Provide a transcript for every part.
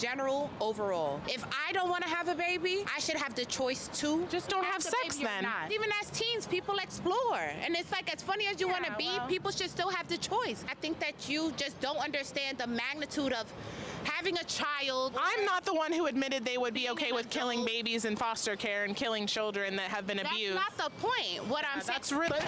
General, overall. If I don't want to have a baby, I should have the choice to. Just don't have sex then. Even as teens, people explore. And it's like, as funny as you want to be, people should still have the choice. I think that you just don't understand the magnitude of having a child. I'm not the one who admitted they would be okay with killing babies in foster care and killing children that have been abused. That's not the point. What I'm saying. That's really...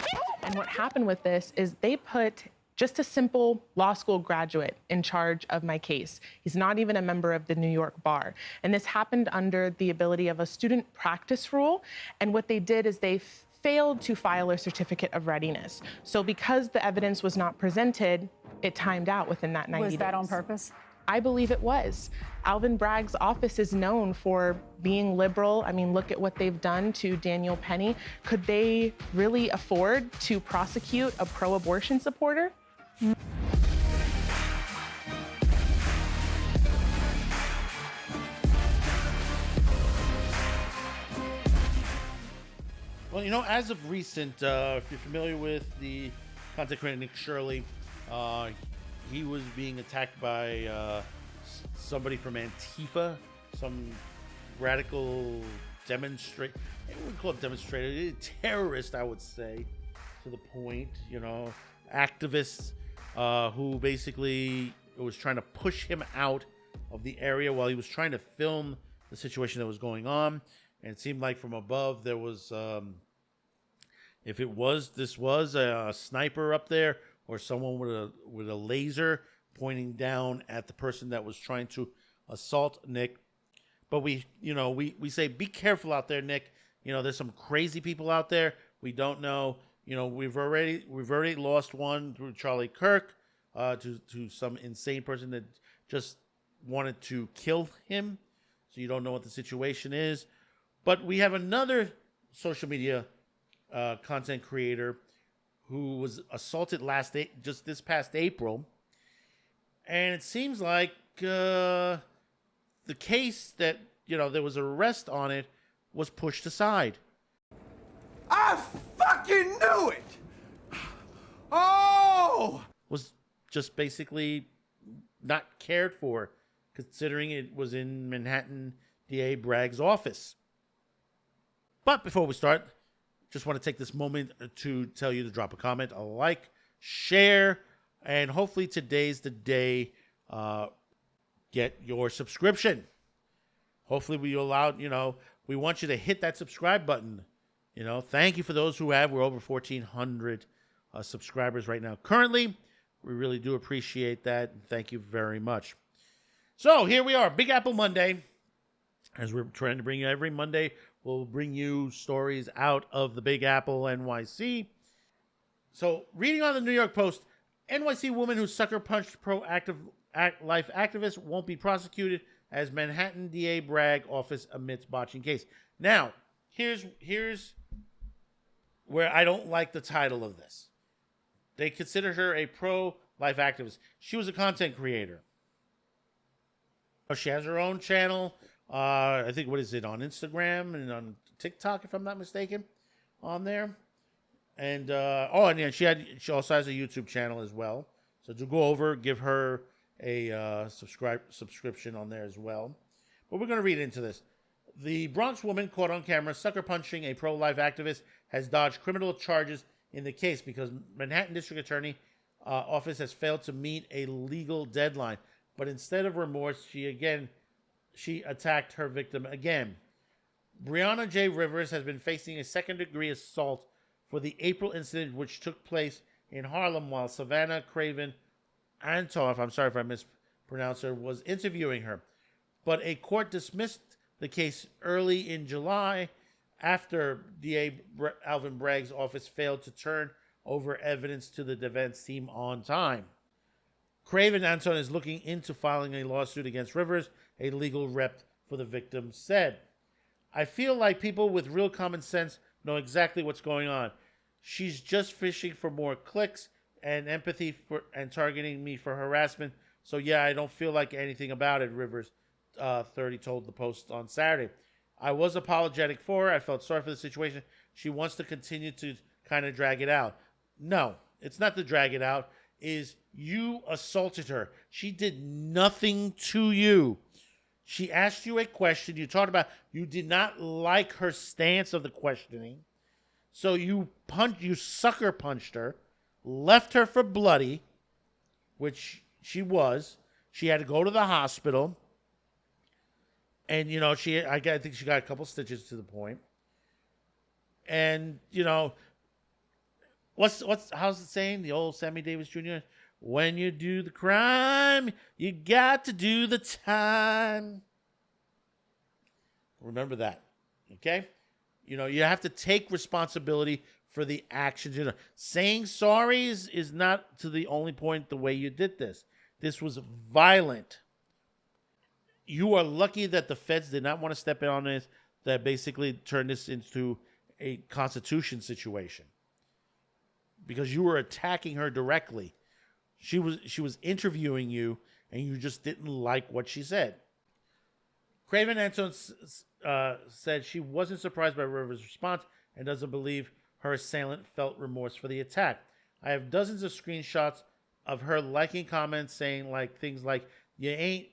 And what happened with this is they put just a simple law school graduate in charge of my case. He's not even a member of the New York bar. And this happened under the ability of a student practice rule. And what they did is they failed to file a certificate of readiness. So because the evidence was not presented, it timed out within that 90 days. Was that on purpose? I believe it was. Alvin Bragg's office is known for being liberal. I mean, look at what they've done to Daniel Penny. Could they really afford to prosecute a pro-abortion supporter? Well, you know, as of recent, if you're familiar with the content creator Nick Shirley, he was being attacked by somebody from Antifa, some radical demonstrator. I wouldn't call it demonstrator, terrorist, I would say, to the point, you know, activists who basically was trying to push him out of the area while he was trying to film the situation that was going on. And it seemed like from above there was, if this was a sniper up there or someone with a laser pointing down at the person that was trying to assault Nick. But we say be careful out there, Nick. You know, there's some crazy people out there. We don't know. You know, we've already lost one through Charlie Kirk to some insane person that just wanted to kill him. So you don't know what the situation is. But we have another social media content creator who was assaulted just this past April. And it seems like the case that, you know, there was an arrest on it was pushed aside. I fucking knew it! Oh! Was just basically not cared for, considering it was in Manhattan DA Bragg's office. But before we start, just want to take this moment to tell you to drop a comment, a like, share, and hopefully today's the day. Get your subscription. Hopefully we we want you to hit that subscribe button. You know, thank you for those who have. We're over 1,400 subscribers right now. Currently, we really do appreciate that. Thank you very much. So here we are, Big Apple Monday. As we're trying to bring you every Monday, we'll bring you stories out of the Big Apple NYC. So reading on the New York Post, NYC woman who sucker punched life activist won't be prosecuted as Manhattan DA Bragg office admits botching case. Now, here's where I don't like the title of this. They consider her a pro-life activist. She was a content creator. She has her own channel. I think, what is it, on Instagram and on TikTok, if I'm not mistaken, on there. And she also has a YouTube channel as well. So do go over, give her a subscription on there as well. But we're going to read into this. The Bronx woman caught on camera sucker punching a pro-life activist has dodged criminal charges in the case because Manhattan District Attorney office has failed to meet a legal deadline. But instead of remorse, she attacked her victim again. Breonna J. Rivers has been facing a second-degree assault for the April incident, which took place in Harlem while Savannah Craven Antao, I'm sorry if I mispronounced her, was interviewing her. But a court dismissed the case early in July after DA Alvin Bragg's office failed to turn over evidence to the defense team on time. Craven Antao is looking into filing a lawsuit against Rivers, a legal rep for the victim said. I feel like people with real common sense know exactly what's going on. She's just fishing for more clicks and empathy and targeting me for harassment. So yeah, I don't feel like anything about it, Rivers 30 told the Post on Saturday. I was apologetic for her. I felt sorry for the situation. She wants to continue to kind of drag it out. No, it's not to drag it out. Is you assaulted her. She did nothing to you. She asked you a question. You talked about you did not like her stance of the questioning. So you sucker punched her, left her for bloody, which she was. She had to go to the hospital. And, I think she got a couple stitches to the point. And, how's it saying? The old Sammy Davis Jr.? When you do the crime, you got to do the time. Remember that, okay? You have to take responsibility for the actions. Saying sorry is not to the only point the way you did this. This was violent. You are lucky that the feds did not want to step in on this, that basically turned this into a Constitution situation. Because you were attacking her directly. She was interviewing you, and you just didn't like what she said. Craven Antao said she wasn't surprised by Rivers' response and doesn't believe her assailant felt remorse for the attack. I have dozens of screenshots of her liking comments saying things like, you ain't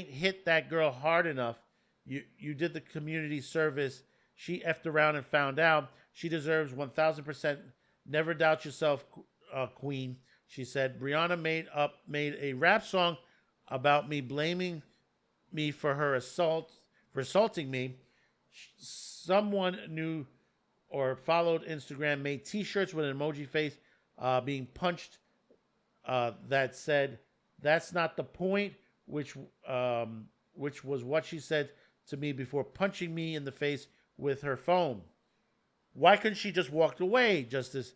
hit that girl hard enough. You did the community service. She effed around and found out. She deserves 1,000%. Never doubt yourself, queen. She said, Brianna made a rap song about me, blaming me for her assaulting me. Someone knew or followed Instagram, made t-shirts with an emoji face being punched that said, that's not the point, which was what she said to me before punching me in the face with her phone. Why couldn't she just walk away? Justice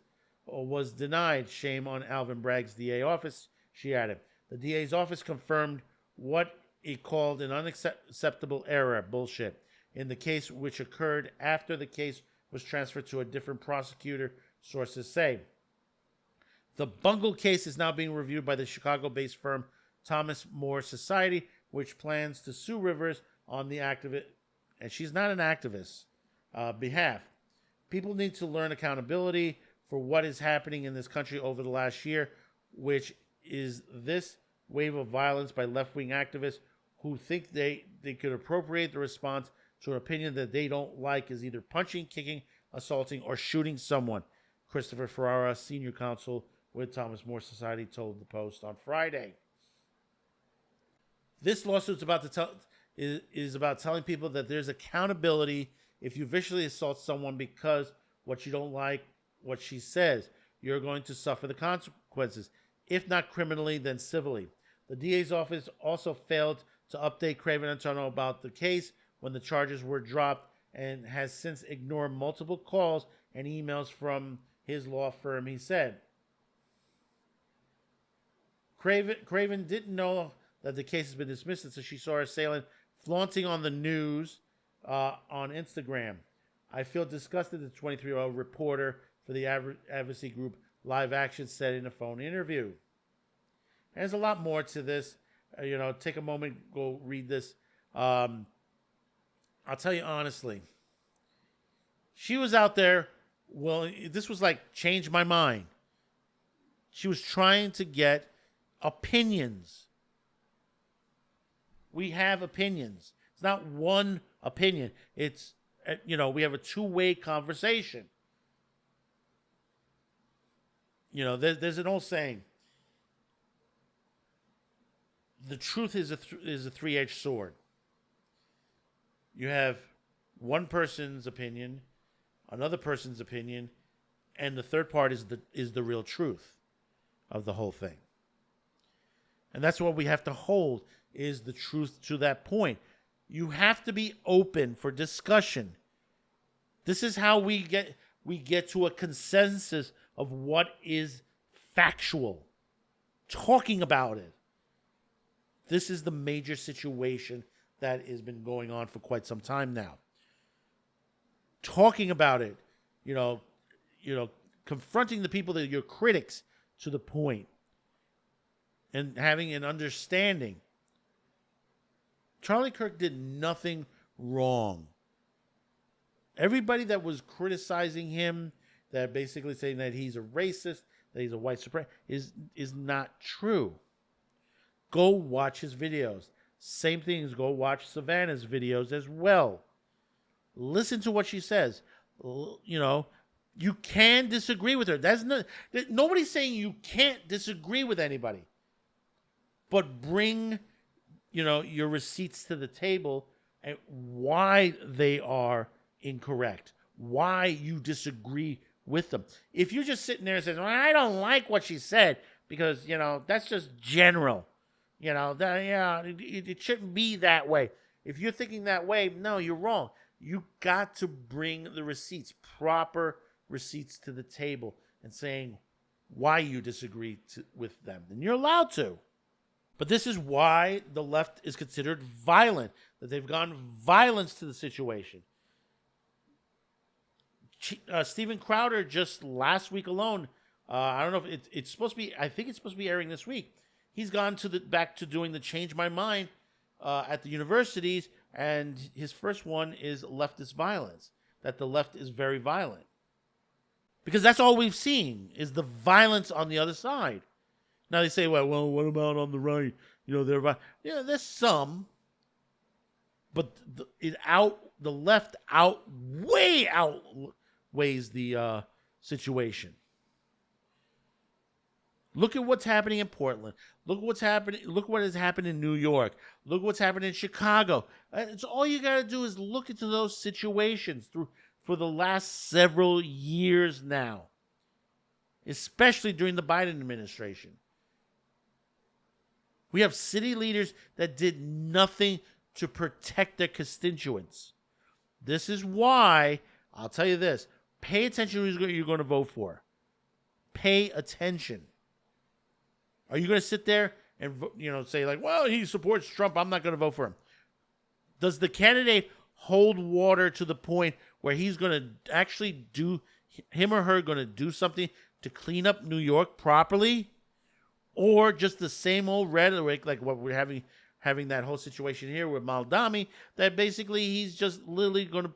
was denied. Shame on Alvin Bragg's DA office, she added. The DA's office confirmed what it called an unacceptable error, bullshit, in the case, which occurred after the case was transferred to a different prosecutor, sources say. The Bungle case is now being reviewed by the Chicago-based firm Thomas More Society, which plans to sue Rivers on the activist, and she's not an activist, behalf. People need to learn accountability for what is happening in this country over the last year, which is this wave of violence by left-wing activists who think they could appropriate the response to an opinion that they don't like is either punching, kicking, assaulting, or shooting someone. Christopher Ferrara, senior counsel with Thomas More Society, told the Post on Friday. This lawsuit is about telling people that there's accountability if you viciously assault someone because what you don't like what she says. You're going to suffer the consequences, if not criminally, then civilly. The DA's office also failed to update Craven Antao about the case when the charges were dropped and has since ignored multiple calls and emails from his law firm, he said. Craven didn't know that the case has been dismissed until she saw her assailant flaunting on the news on Instagram. I feel disgusted, the 23-year-old reporter for the advocacy group Live Action said in a phone interview. And there's a lot more to this. Take a moment, go read this. I'll tell you honestly. She was out there, this was like change my mind. She was trying to get opinions. We have opinions. It's not one opinion. It's, we have a two-way conversation. There's an old saying. The truth is a three-edged sword. You have one person's opinion, another person's opinion, and the third part is the real truth of the whole thing. And that's what we have to hold, is the truth to that point. You have to be open for discussion. This is how we get to a consensus of what is factual. Talking about it. This is the major situation that has been going on for quite some time now. Talking about it, confronting the people that are your critics to the point, and having an understanding. Charlie Kirk did nothing wrong. Everybody that was criticizing him, that basically saying that he's a racist, that he's a white supremacist, is not true. Go watch his videos. Same things. Go watch Savannah's videos as well. Listen to what she says. You know, you can disagree with her. Nobody's saying you can't disagree with anybody. But bring, your receipts to the table and why they are incorrect. Why you disagree with them. If you're just sitting there and saying, well, I don't like what she said because, that's just general. It shouldn't be that way. If you're thinking that way, no, you're wrong. You got to bring the receipts, proper receipts to the table and saying why you disagree with them. And you're allowed to. But this is why the left is considered violent, that they've gone violence to the situation. Steven Crowder just last week alone, I don't know if it's supposed to be, I think it's supposed to be airing this week. He's gone back to doing the Change My Mind at the universities, and his first one is leftist violence, that the left is very violent. Because that's all we've seen, is the violence on the other side. Now they say, well, what about on the right? There's some, but the left way outweighs the situation. Look at what's happening in Portland. Look what's happening. Look what has happened in New York. Look what's happening in Chicago. It's all you got to do is look into those situations for the last several years now, especially during the Biden administration. We have city leaders that did nothing to protect their constituents. This is why, I'll tell you this, pay attention to who you're going to vote for. Pay attention. Are you going to sit there and say like, well, he supports Trump, I'm not going to vote for him? Does the candidate hold water to the point where he's going to actually him or her going to do something to clean up New York properly? Or just the same old rhetoric like what we're having that whole situation here with Maldami, that basically he's just literally going to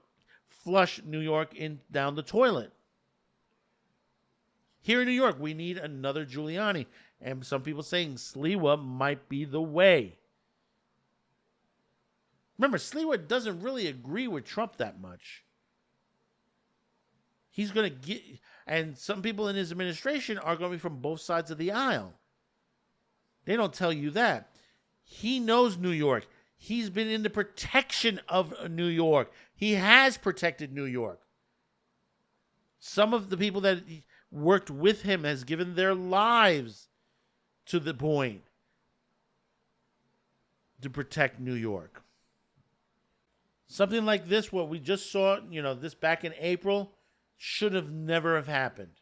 flush New York down the toilet. Here in New York, we need another Giuliani. And some people saying Sliwa might be the way. Remember, Sliwa doesn't really agree with Trump that much. He's going to and some people in his administration are going to be from both sides of the aisle. They don't tell you that. He knows New York. He's been in the protection of New York. He has protected New York. Some of the people that worked with him has given their lives to the point to protect New York. Something like this, what we just saw, this back in April, should have never have happened.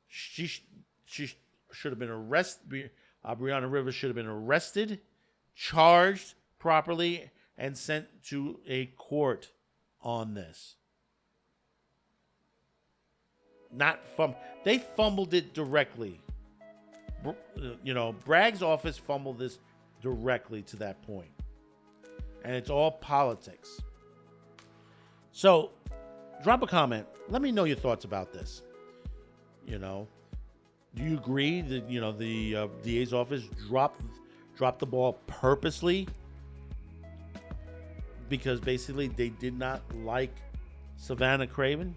She should have been arrested. Brianna Rivers should have been arrested, charged properly, and sent to a court on this. They fumbled it directly. Bragg's office fumbled this directly to that point. And it's all politics. So, drop a comment. Let me know your thoughts about this. Do you agree that, the DA's office dropped the ball purposely? Because basically they did not like Savannah Craven?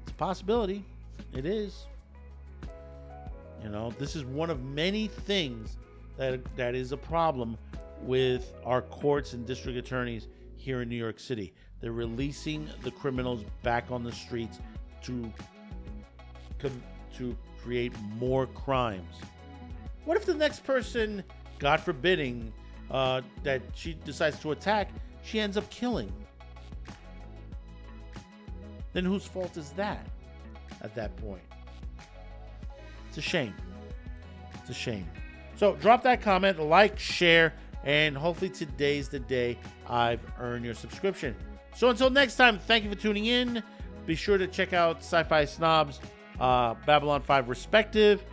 It's a possibility. It is. This is one of many things that is a problem with our courts and district attorneys here in New York City. They're releasing the criminals back on the streets to create more crimes. What if the next person, God forbidding, that she decides to attack, she ends up killing? Then whose fault is that at that point? It's a shame. It's a shame. So drop that comment, like, share, and hopefully today's the day I've earned your subscription. So until next time, thank you for tuning in. Be sure to check out Sci-Fi Snobs, Babylon 5 Respective,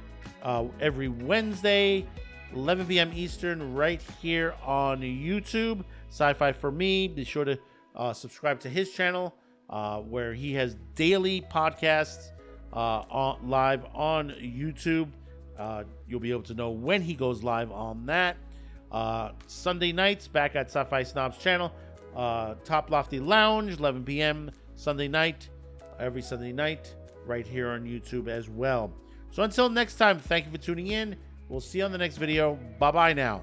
every Wednesday, 11 p.m. Eastern, right here on YouTube. Sci-Fi for Me. Be sure to subscribe to his channel, where he has daily podcasts live on YouTube. You'll be able to know when he goes live on that. Sunday nights back at Sci-Fi Snobs channel. Top Lofty Lounge, 11 p.m. Sunday night. Every Sunday night right here on YouTube as well. So until next time, thank you for tuning in. We'll see you on the next video. Bye-bye now.